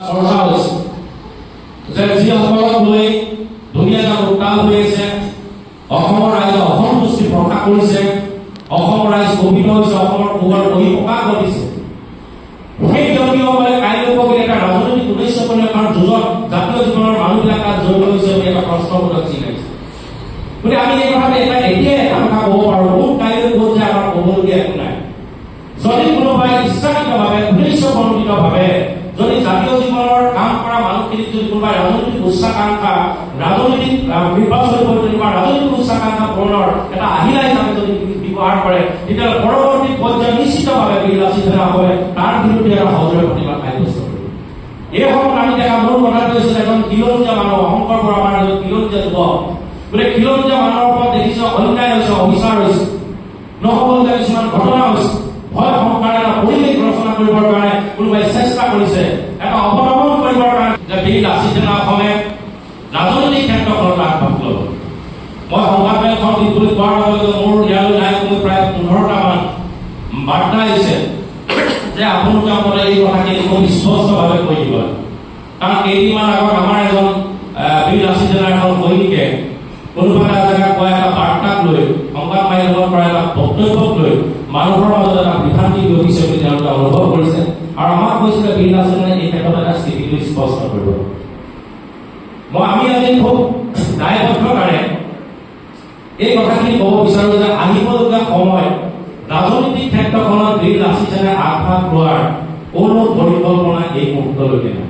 চৰ্চা হৈছে যে যিসকলক লৈ দুনিয়াত উত্তাল হৈ আছে, অসমৰ ৰাইজে অসন্তুষ্টি প্ৰকাশ কৰিছে, অসমৰ ৰাইজ কবিত হৈছে, অসমৰ পোহৰ বহি প্ৰকাশ ঘটিছে। সেই ব্যক্তিসকলে কাইলৈ পৰহি এটা ৰাজনৈতিক উদ্দেশ্য কৰি আমাৰ যুঁজত জাতীয় জীৱনৰ মানুহবিলাক তাত জড়িত হৈছে বুলি এটা প্ৰশ্নবোধক চিনাইছে। গতিকে আমি এই কথাতে এতিয়াই এটা কথা ক'ব পাৰোঁ, কোন কাইলৈ ক'ত যে আমাৰ ক'বলগীয়া একো নাই। যদি কোনোবাই ইচ্ছাকৃতভাৱে উদ্দেশ্যপ্ৰণোদিতভাৱে যদি জাতীয় জীৱনৰ কাম কৰা মানুহখিনিক যদি কোনোবাই ৰাজনৈতিক উচ্চাকাংক্ষা, ৰাজনৈতিক নিৰ্বাচনী পদ্ধতি বা ৰাজনৈতিক উচ্চাকাংক্ষা পূৰণৰ এটা আহিলা হিচাপে যদি ব্যৱহাৰ কৰে, তেতিয়াহ'লে পৰৱৰ্তী পৰ্যায়ত নিশ্চিতভাৱে বিৰোধী তাৰ বিৰুদ্ধে এটা সজোৰে প্ৰতিবাদ সাব্যস্ত কৰিব। এই সময়ত আমি দেখা মূল কথাটো হৈছে এজন খিলঞ্জীয়া মানুহ, শংকৰ বৰা আমাৰ এজন খিলঞ্জীয়া যুৱক, বোলে খিলঞ্জীয়া মানুহৰ ওপৰত দেখিছে অন্যায় হৈছে, অবিচাৰ হৈছে, নহ'বলগীয়া কিছুমান ঘটনা হৈছে, ভয় সংকাৰ এটা পৰিৱেশ ৰচনা কৰিবৰ কাৰণে কোনোবাই চেষ্টা কৰিছে, এটা অৱলম্বন কৰিবৰ কাৰণে যে বীৰ লাচিত অসমে ৰাজনৈতিক ক্ষেত্ৰখনত আগভাগ ল'ব। মই সংবাদমেলখন দিবলৈ কোৱাৰ লগে লগে মোৰ ইয়ালৈ নাই কমেও প্ৰায় 15টা মান বাৰ্তা আহিছে যে আপোনালোকে আপোনাৰ এই কথাখিনি খুব স্পষ্টভাৱে কৈ দিব। কাৰণ কেইদিনমান আগত আমাৰ এজন বীৰ লাচিত এখন সৈনিকে কোনোবা এটা জেগাত কোৱা এটা বাৰ্তাক লৈ, সংবাদ মাধ্যমৰ পৰা এটা বক্তব্যক লৈ মানুহৰ মাজত এটা বিভ্ৰান্তি বিয়পিছে বুলি তেওঁলোকে অনুভৱ কৰিছে আৰু আমাক কৈছিলে বীৰ লাচিতে এই ক্ষেত্ৰত এটা স্থিতিটো স্পষ্ট কৰিব। আমি আজি খুব দায়বদ্ধতাৰে এই কথাখিনি ক'ব বিচাৰো যে আহিবলগীয়া সময়ত ৰাজনৈতিক ক্ষেত্ৰখনত বীৰ লাচিতে আগভাগ লোৱাৰ কোনো পৰিকল্পনা এই মুহূৰ্তলৈকে নাই।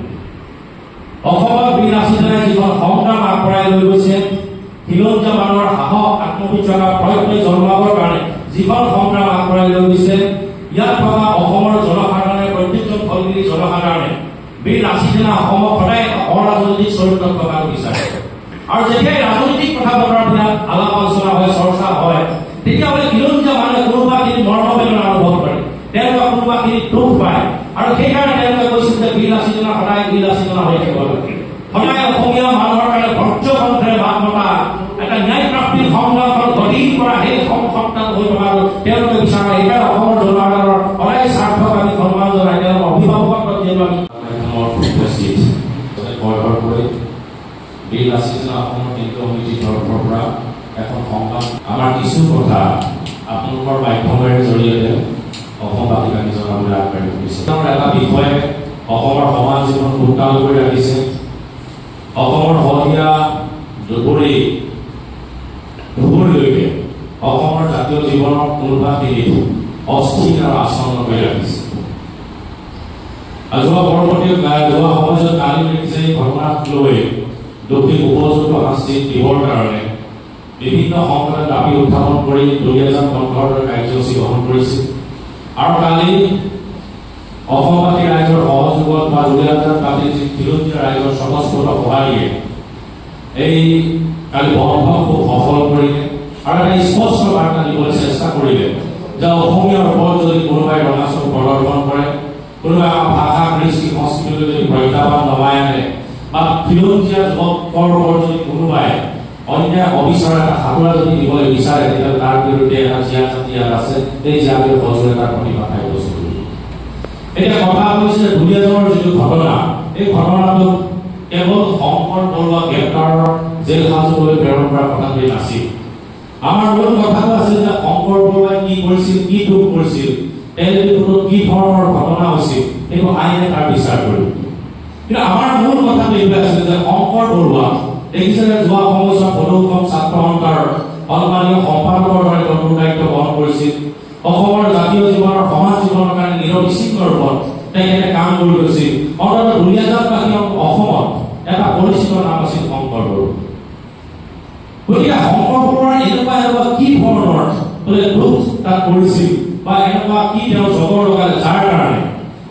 অসমত বীৰ লাচিতে যিখন সংগ্ৰাম আগবঢ়াই লৈ গৈছে, খিলঞ্জীয়া মানুহৰ সাহস, আত্মবিশ্বাস, প্ৰত্যয় জন্মাবৰ কাৰণে যিখন সংগ্ৰাম আগবঢ়াই লৈ গৈছে, ইয়াত থকা অসমৰ জনসাধাৰণে, প্ৰত্যেকজন ফলগিৰি জনসাধাৰণে বীৰ লাচিতে অসমক সদায় অৰাজনৈতিক চৰিত্ৰত থকাটো বিচাৰে। আৰু যেতিয়াই ৰাজনৈতিক কথা বতৰাবিলাক আলাপ আলোচনা হয়, চৰ্চা হয়, তেতিয়াহ'লে খিলঞ্জীয়া মানুহে কোনোবাখিনি মৰ্মবেদনা অনুভৱ কৰে, তেওঁলোকে কোনোবাখিনি দুখ পায় আৰু সেইকাৰণে তেওঁলোকে কৈছিল যে বীৰ লাচিতে সদায় বীৰ লাচিতে হৈ থাকিব লাগে। সদায় অসমীয়া মানুহৰ কাৰণে ভৰ্যকণ্ঠৰে মাত মতা এটা ন্যায় প্ৰাপ্তিৰ সংগ্ৰামখন গঢ়ি পৰা সেই সন্তান হৈ থকাটো তেওঁলোকে বিচাৰে। সেইকাৰণে অসমৰ জনসাধাৰণৰ সদায় স্বাৰ্থক আমি সন্মান জনাই তেওঁলোকৰ অভিভাৱকৰ প্ৰতি আমি বীৰ লাচিতে অসমৰ কেন্দ্ৰীয় সমিতিৰ তৰফৰ পৰা এখন সংগ্ৰাম আমাৰ কিছু কথা আপোনালোকৰ মাধ্যমেৰে জৰিয়তে অসমবাসীক আমি জনাবলৈ আগবাঢ়ি গৈছে। এটা বিষয়ে অসমৰ সমাজ জীৱন উত্তাল কৰি ৰাখিছে। অসমৰ শদিয়া ধুবুৰীলৈকে অসমৰ জাতীয় জীৱনৰ কোনোবাখিনিত অস্থিৰ আৰু আচৰণ কৰি ৰাখিছে। যোৱা সময়ত কালি দেখিছে এই ঘটনাক লৈ দক্ষিণ উপযুক্ত শাস্তি দিবৰ কাৰণে বিভিন্ন সংগঠনে দাবী উত্থাপন কৰি দুলীয়াজান বন্ধৰ কাৰ্যসূচী গ্ৰহণ কৰিছিল। আৰু কালি অসমবাসী ৰাইজৰ সহযোগত বা দুলীয়াজান বাসী যি খিলঞ্জীয়া ৰাইজৰ স্বতঃস্ফূৰ্ত সহায়েৰে এই কালি বন্ধ খুব সফল কৰিলে আৰু এটা স্পষ্ট বাৰ্তা দিবলৈ চেষ্টা কৰিলে যে অসমীয়াৰ ওপৰত যদি কোনোবাই ৰঙাচল প্ৰদৰ্শন কৰে, কোনোবাই ভাষা, কৃষ্টি, সংস্কৃতিলৈ যদি প্ৰত্যাহ্বান নমাই আনে বা খিলঞ্জীয়া যুৱকৰ ওপৰত যদি কোনোবাই অন্যায় অবিচাৰ এটা সাঁতোৰা যদি দিবলৈ বিচাৰে, তেতিয়াহ'লে তাৰ বিৰুদ্ধে এটা জিয়া জাতি ইয়াত আছে, এই জিয়াটোৰ সজোৰে এটা প্ৰতিবাদ সাব্যস্ত কৰিব। এতিয়া কথা হৈছে দুলীয়াজানৰ যিটো ঘটনা, এই ঘটনাটো কেৱল শংকৰ বৰুৱা গ্ৰেপ্তাৰৰ জেল হাজতলৈ প্ৰেৰণ কৰাৰ কথাটোৱেই নাছিল। আমাৰ মূল কথাটো আছিল যে শংকৰ বৰুৱাই কি কৰিছিল, কি দুখ কৰিছিল, তেওঁ কি ধৰণৰ ঘটনা হৈছিল, সেইটো আইনে তাৰ বিচাৰ কৰিব। কিন্তু আমাৰ মূল কথাটো এইটো আছিল যে শংকৰ বৰুৱা দেখিছে যে যোৱা সময়ছোৱাত প্ৰদূষণ ছাত্ৰ সন্থাৰ সন্মানীয় সম্পাদকৰ দৰে নতুন দায়িত্ব গ্ৰহণ কৰিছিল। অসমৰ জাতীয় জীৱনৰ সমাজ জীৱনৰ কাৰণে নিৰবিচ্ছিন্ন ৰূপত তেখেতে কাম কৰি গৈছিল। অন্ততঃ দুলীয়াজানবাসী অসমত এটা পৰিচিত নাম আছিল শংকৰ বৰুৱা। গতিকে শংকৰ বৰুৱাৰ এনেকুৱা কি ধৰণৰ দুখ তাত কৰিছিল বা এনেকুৱা কি তেওঁ জগৰ লগালে, যাৰ কাৰণে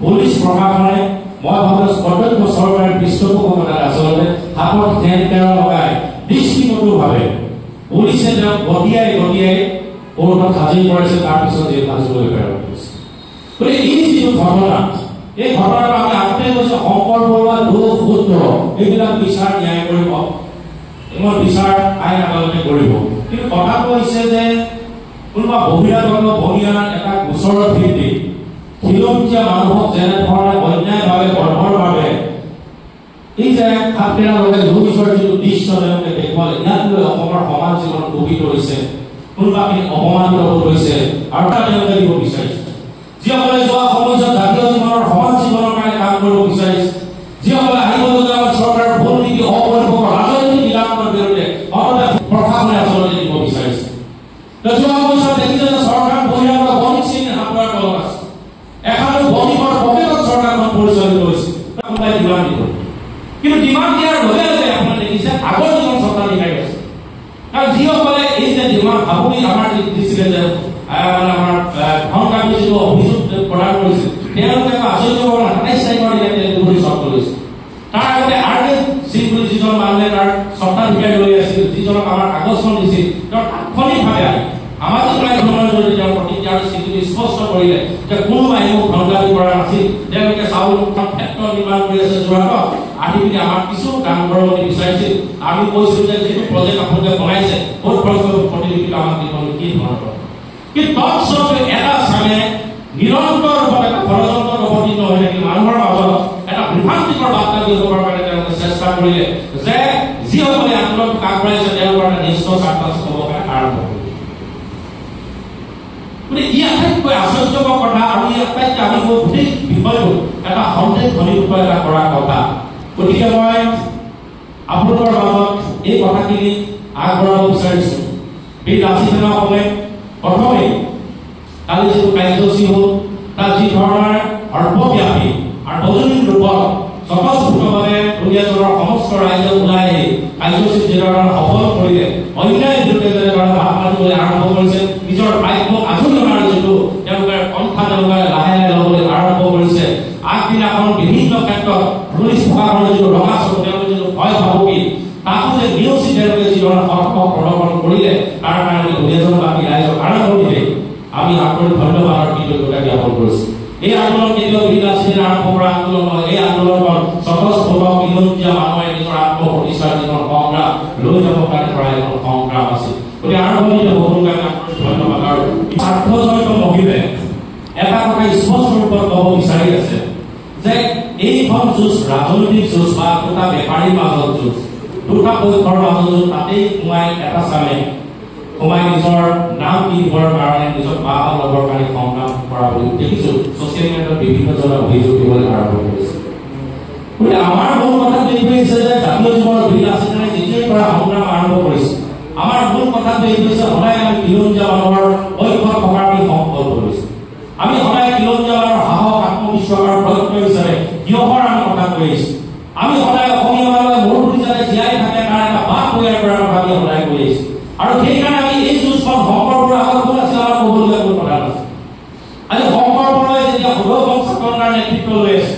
পুলিচ প্ৰশাসনে, মই ভাবোঁ প্ৰত্যক্ষ চৰকাৰী পৃষ্ঠপোষকতা আচলতে হাতত ঠেন লগাই দৃষ্টিগতভাৱে পুলিচে তেওঁক গতিয়াই কোৰ্টত হাজিৰ কৰাইছে, তাৰপিছত জেল হাজতলৈ প্ৰেৰণ কৰিছে। গতিকে এই যিটো ঘটনা, এই ঘটনাটো আমি আগতে কৈছোঁ শংকৰ বৰুৱা দোষ সূত্ৰ এইবিলাক বিচাৰ ন্যায় কৰিব, বিচাৰ আইন আদালতে কৰিব। কিন্তু কথাটো হৈছে যে কোনোবা বহিৰাগত বহিয়ান এটা গোচৰৰ ভিত্তিত খিলঞ্জীয়া মানুহক যেনেধৰণে অন্যায়ভাৱে গৰ্ভৰভাৱে এই যে খাপেৰা লগে জোৰ যিটো দৃশ্য তেওঁলোকে দেখুৱালে ইয়াত লৈ অসমৰ সমাজ জীৱন গভীৰ হৈছে কোনোবাখিনি অপমানিত হ'ব ধৰিছে আৰু তাত তেওঁলোকে দিব বিচাৰিছে যিসকলে যোৱা সময়ত জাতীয় জীৱনৰ সমাজ জীৱনৰ কাৰণে কাম কৰিব বিচাৰিছে যিসকলে আহিবলগীয়া আমাৰ চৰকাৰৰ ভুল নীতি অপৰিপক্ক ৰাজনৈতিক নিলামৰ বিৰুদ্ধে প্ৰশাসনে আচলতে দিব বিচাৰিছে যোৱা সময়ত দেখিছে যে চৰকাৰ বহিৰাগত বণিক শ্ৰেণীৰ হাতৰ তলত আছে এখন বণিকৰ পকেটত চৰকাৰখন পৰিচালিত হৈছে কোনোবাই ডিমাণ্ড দিব কিন্তু ডিমাণ্ড দিয়াৰ লগে লগে আপোনাৰ দেখিছে আগৰ যিজন স্বত্বাধিকাৰী আছে কাৰণ যিসকলে এই যে ডিমাণ্ড ভাবুকি আমাৰ দিছিলে যে আমাৰ ধন কাৰ্য যিটো অভিযোগ প্ৰদান কৰিছিল তেওঁলোকে আচৰিত হ'ব ২৭ তাৰিখৰ দিনা চৰ্ত লৈছে তাৰ আগতে আৰ কে সিং বুলি যিজন মানুহে তাৰ স্বত্বাধিকাৰী লৈ আছিল যিজনক আমাৰ কাগজখন দিছিল তেওঁ তাৎক্ষণিকভাৱে আহি সামাজিক মাধ্যমৰ জৰিয়তে তেওঁৰ প্ৰতিক্ৰিয়াৰ স্থিতিটো স্পষ্ট কৰিলে যে কোনো আহিব ধন দাবী কৰা নাছিল তেওঁলোকে চাউল ক্ষেত্ৰ নিৰ্মাণ কৰি আছে যোৰহাটত আহি পিনি আমাক কিছু কাম কৰিব বিচাৰিছিল আমি কৈছিলোঁ যে যিটো প্ৰজেক্ট আপোনালোকে বনাইছে বহুত প্ৰতিলিপিটো আমাক দিব কি ধৰণৰ কিন্তু তৎসত্ত্বেও এটা চামে নিৰন্তৰ ৰূপত এটা ষড়যন্ত্ৰত অৱতীৰ্ণ হৈ থাকি মানুহৰ মাজত এটা বিভ্ৰান্তিকৰ বাৰ্তা দিবৰ কাৰণে তেওঁলোকে চেষ্টা কৰিলে যে যিসকলে আন্দোলনক আগবঢ়াইছে তেওঁলোকৰ এটা নিষ্ঠ স্বাৰ্থ হ'ব কাৰণে আৰম্ভ কৰিলে ই আটাইতকৈ আশ্চৰ্যকৰ কথা আৰু ই আটাইতকৈ আমি গোটেই বিষয়টো এটা সন্দেহ ঘনীভূত এটা কৰা কথা গতিকে মই আপোনালোকৰ মাজত এই কথাখিনি আগবঢ়াব বিচাৰিছোঁ এই ৰাজনীতিসকলে প্ৰথমে কালি যিটো কাৰ্যসূচী হ'ল তাত যি ধৰণৰ সৰ্বব্যাপী সাৰ্বজনীন ৰূপত স্বতঃস্ফূৰ্তভাৱে দুনীয়াজনৰ সমস্ত ৰাইজে ওলাই আহি কাৰ্যসূচীত যিধৰণৰ সফল কৰিলে অন্যায় বিৰুদ্ধে যেনেধৰণে ভাগ মাতিবলৈ আৰম্ভ কৰিছে নিজৰ প্ৰাপ্যক আঁচনি অনাৰ যিটো তেওঁলোকে পন্থা তেওঁলোকে লাহে লাহে ল'বলৈ আৰম্ভ কৰিছে আগদিনাখন বিভিন্ন ক্ষেত্ৰত পুলিচ প্ৰশাসনৰ যিটো ৰঙা চকু তেওঁলোকে যিটো ভয় ভাবুকি তাকো যে নিউজ তেওঁলোকে যিধৰণে সৰ্বক প্ৰদৰ্শন কৰিলে তাৰ কাৰণে দুনীয়াজনবাসী ৰাইজক আৰম্ভ দিলে আমি আন্তৰিক ধন্যবাদ আৰু কৃতজ্ঞতা জ্ঞাপন কৰিছোঁ এই আন্দোলন কেতিয়াও বিনাশীল আৰম্ভ কৰা আন্দোলন নহয় এই আন্দোলনখন স্বতঃস্ফূৰ্ত বিনন্দীয়া মানুহে নিজৰ আত্মপ্ৰতিষ্ঠাৰ যিখন সংগ্ৰাম লৈ যাব কাৰণে কৰা এখন সংগ্ৰাম আছিল গতিকে আৰম্ভণিতে বহুলোকে ধন্যবাদ আৰু স্বাৰ্থজনিত মহিলে এটা কথা স্পষ্ট ৰূপত ক'ব বিচাৰি আছে যে এইখন যুঁজ ৰাজনৈতিক যুঁজ বা দুটা বেপাৰীৰ মাজত যুঁজ দুটা পক্ষৰ মাজত যুঁজ তাতেই সোমাই এটা চামে সোমাই নিজৰ নাম কিনিবৰ কাৰণে নিজৰ বাহ ল'বৰ কাৰণে সংগ্ৰাম কৰা বুলি দেখিছোঁ ছ'চিয়েল মিডিয়াত বিভিন্নজনে অভিযোগ দিবলৈ আৰম্ভ কৰিছে গতিকে আমাৰ মূল কথাটো এই হৈছে যে জাতীয় জীৱনৰ বিল আছিলে যেতিয়াই পৰা সংগ্ৰাম আৰম্ভ কৰিছে আমাৰ মূল কথাটো এই হৈছে সদায় আমি খিলঞ্জীয়া মানুহৰ ঐক্য থকাৰ বুলি সংকল্প কৰিছোঁ আমি সদায় খিলঞ্জীয়া মানুহৰ সাহস আত্মবিশ্বাস আৰু প্ৰযত্ন হিচাপে কিহৰ আমি কথা কৈ আহিছোঁ আমি সদায় অসমীয়া মানুহে মূৰপুৰি যাতে জীয়াই থাকে তাৰ এটা বাট তৈয়াৰ কৰাৰ কথা আমি সদায় কৈ আহিছোঁ আৰু সেইকাৰণে আমি এই যুঁজখন শংকৰপুৰৰ আগত কোন আছিল আমাৰ ক'বলগীয়া কোনো কথা নাছিল আজি শংকৰপুৰলৈ যেতিয়া সদৌ ছাত্ৰৰ নেতৃত্ব লৈ আছে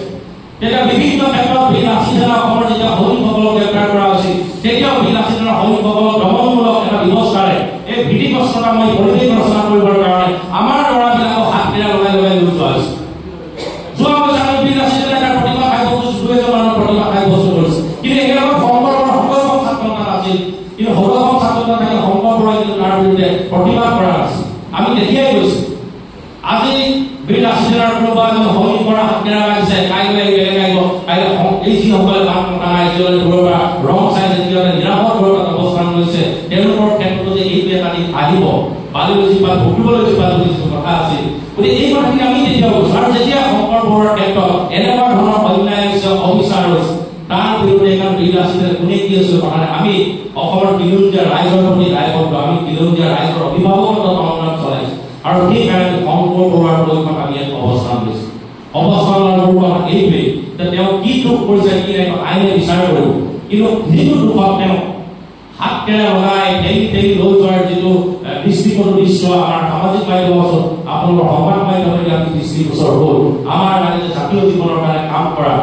তেতিয়া বিভিন্ন ক্ষেত্ৰত ভিন আছিজনা অসমৰ যেতিয়া সৈনিকসকলক গ্ৰেপ্তাৰ কৰা হৈছিল তেতিয়াও ভিন আছিজনা সৈনিকসকলক দমনমূলক এটা ব্যৱস্থাৰে এই ভীতিগ্ৰস্ততাময় পৰিৱেশ ৰচনা কৰিবৰ কাৰণে আমাৰ ল'ৰাবিলাকক হাত পিৰা লগাই লগাই লৈ যোৱা হৈছে যোৱা বছৰ আমি ভিন আছিজনা এটা প্ৰতিভা কাৰ্যসূচী ২০০০ মানৰ প্ৰতিভা কাৰ্যসূচী কৰিছে কিন্তু এইবিলাকৰ শংকৰপুৰৰ সকলোখন ছাত্ৰ আছিল কিন্তু সকলোখন ছাত্ৰ থাকে শংকৰপুৰৰ কিন্তু তাৰ বিৰুদ্ধে প্ৰতিবাদ কৰা আছিল আমি দেখিয়াই গৈছোঁ আজি বিল আছিজনাৰ কোনোবা এজন সৈনিকৰ হাত পিৰা লাগিছে কাইলৈ বেলেগ আহিব কাইলৈ এই যিসকলে বাট মতা নাই যিসকলে দূৰৰ পৰা ৰং চাই যিসকলে নিৰাপদ দূৰত্বত অৱস্থান লৈছে তেওঁলোকৰ ক্ষেত্ৰতো যে এইটো এটা দিন আহিব বালিলৈ যিবা ভুগিবলৈ যিবা যিটো কথা আছিল গতিকে এই কথাখিনি আমি তেতিয়া কৈছোঁ আৰু যেতিয়া শংকৰপুৰৰ ক্ষেত্ৰত এনেকুৱা ধৰণৰ অন্যায় হৈছে অবিচাৰ হৈছে তাৰ বিৰুদ্ধে এখন বিল আছিলে কোনে কি আছিল কথা আমি অসমৰ খিলঞ্জীয়া ৰাইজৰ প্ৰতি দায়বদ্ধ আমি খিলঞ্জীয়া ৰাইজৰ অভিভাৱকত্ব সংগ্ৰাম চলাইছোঁ আৰু সেইকাৰণে শংকৰপুৰৰ পক্ষত আমি ইয়াত অৱস্থান লৈছোঁ অৱস্থানৰ ৰূপত এইটোৱেই যে তেওঁ কি দুখ কৰিছে কি নাই আইনে বিচাৰ কৰিব কিন্তু যিটো দুখত তেওঁ হাত কেৰা লগাই ঠেলি ঠেলি লৈ যোৱাৰ যিটো দৃষ্টিগোচৰ দৃশ্য আমাৰ সামাজিক মাধ্যমত আপোনালোকৰ সংবাদ মাধ্যমেৰে আমি দৃষ্টিগোচৰ হ'ল আমাৰ ৰাইজে জাতীয় জীৱনৰ কাৰণে কাম কৰা